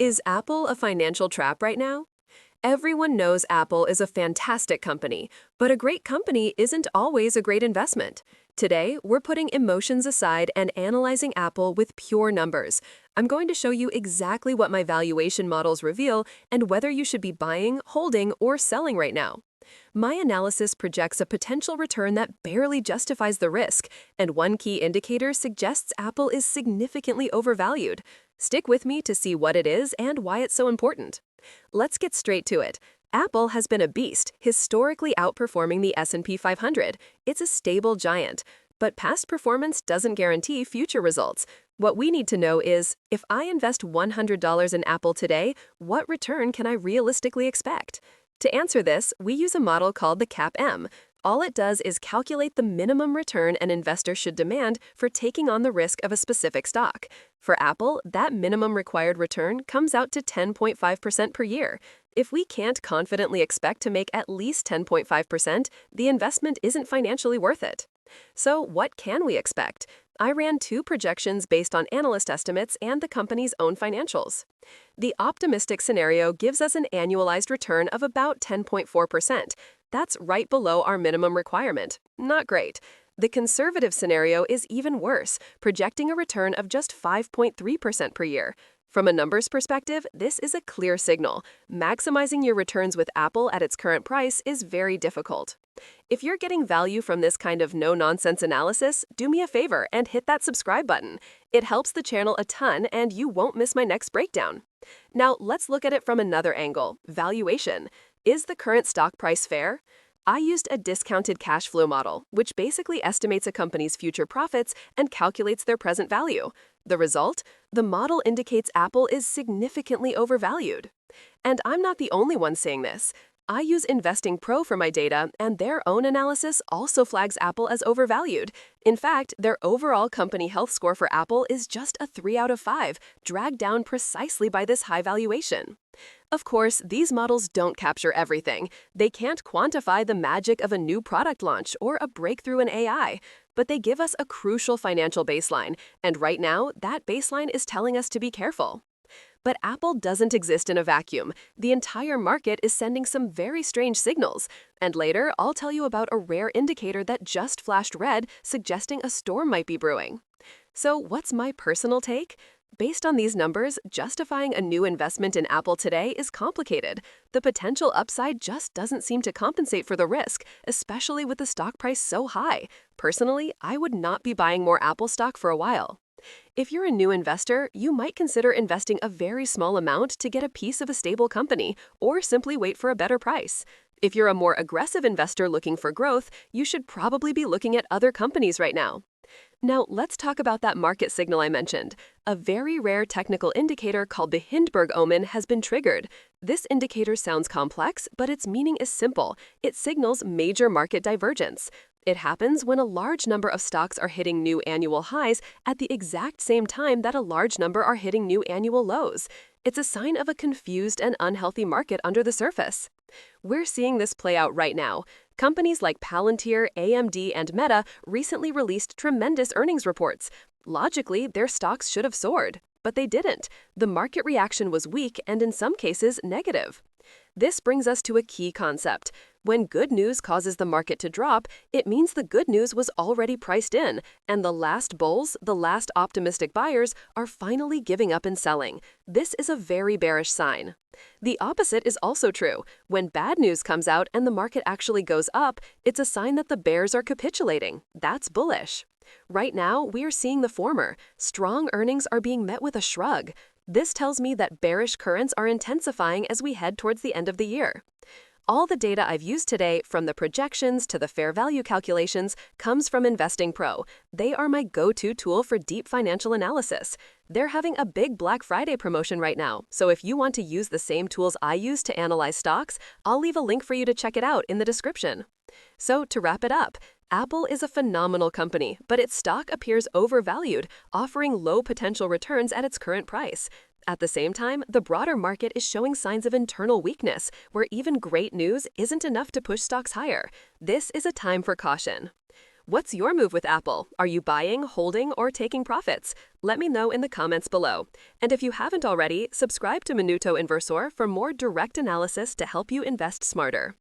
Is Apple a financial trap right now? Everyone knows Apple is a fantastic company, but a great company isn't always a great investment. Today, we're putting emotions aside and analyzing Apple with pure numbers. I'm going to show you exactly what my valuation models reveal and whether you should be buying, holding, or selling right now. My analysis projects a potential return that barely justifies the risk, and one key indicator suggests Apple is significantly overvalued. Stick with me to see what it is and why it's so important. Let's get straight to it. Apple has been a beast, historically outperforming the S&P 500. It's a stable giant. But past performance doesn't guarantee future results. What we need to know is, if I invest $100 in Apple today, what return can I realistically expect? To answer this, we use a model called the CAPM. All it does is calculate the minimum return an investor should demand for taking on the risk of a specific stock. For Apple, that minimum required return comes out to 10.5% per year. If we can't confidently expect to make at least 10.5%, the investment isn't financially worth it. So what can we expect? I ran two projections based on analyst estimates and the company's own financials. The optimistic scenario gives us an annualized return of about 10.4%. That's right below our minimum requirement. Not great. The conservative scenario is even worse, projecting a return of just 5.3% per year. From a numbers perspective, this is a clear signal. Maximizing your returns with Apple at its current price is very difficult. If you're getting value from this kind of no-nonsense analysis, do me a favor and hit that subscribe button. It helps the channel a ton and you won't miss my next breakdown. Now, let's look at it from another angle, valuation. Is the current stock price fair? I used a discounted cash flow model, which basically estimates a company's future profits and calculates their present value. The result? The model indicates Apple is significantly overvalued. And I'm not the only one saying this. I use Investing Pro for my data, and their own analysis also flags Apple as overvalued. In fact, their overall company health score for Apple is just a 3 out of 5, dragged down precisely by this high valuation. Of course, these models don't capture everything. They can't quantify the magic of a new product launch or a breakthrough in AI, but they give us a crucial financial baseline, and right now, that baseline is telling us to be careful. But Apple doesn't exist in a vacuum. The entire market is sending some very strange signals. And later, I'll tell you about a rare indicator that just flashed red, suggesting a storm might be brewing. So what's my personal take? Based on these numbers, justifying a new investment in Apple today is complicated. The potential upside just doesn't seem to compensate for the risk, especially with the stock price so high. Personally, I would not be buying more Apple stock for a while. If you're a new investor, you might consider investing a very small amount to get a piece of a stable company, or simply wait for a better price. If you're a more aggressive investor looking for growth, you should probably be looking at other companies right now. Now, let's talk about that market signal I mentioned. A very rare technical indicator called the Hindberg omen has been triggered. This indicator sounds complex, but its meaning is simple. It signals major market divergence. It happens when a large number of stocks are hitting new annual highs at the exact same time that a large number are hitting new annual lows. It's a sign of a confused and unhealthy market under the surface. We're seeing this play out right now. Companies like Palantir, AMD, and Meta recently released tremendous earnings reports. Logically, their stocks should have soared, but they didn't. The market reaction was weak and in some cases negative. This brings us to a key concept. When good news causes the market to drop, it means the good news was already priced in, and the last bulls, the last optimistic buyers, are finally giving up and selling. This is a very bearish sign. The opposite is also true. When bad news comes out and the market actually goes up, it's a sign that the bears are capitulating. That's bullish. Right now, we are seeing the former. Strong earnings are being met with a shrug. This tells me that bearish currents are intensifying as we head towards the end of the year. All the data I've used today, from the projections to the fair value calculations, comes from Investing Pro. They are my go-to tool for deep financial analysis. They're having a big Black Friday promotion right now, so if you want to use the same tools I use to analyze stocks, I'll leave a link for you to check it out in the description. So to wrap it up, Apple is a phenomenal company, but its stock appears overvalued, offering low potential returns at its current price. At the same time, the broader market is showing signs of internal weakness, where even great news isn't enough to push stocks higher. This is a time for caution. What's your move with Apple? Are you buying, holding, or taking profits? Let me know in the comments below. And if you haven't already, subscribe to Minuto Inversor for more direct analysis to help you invest smarter.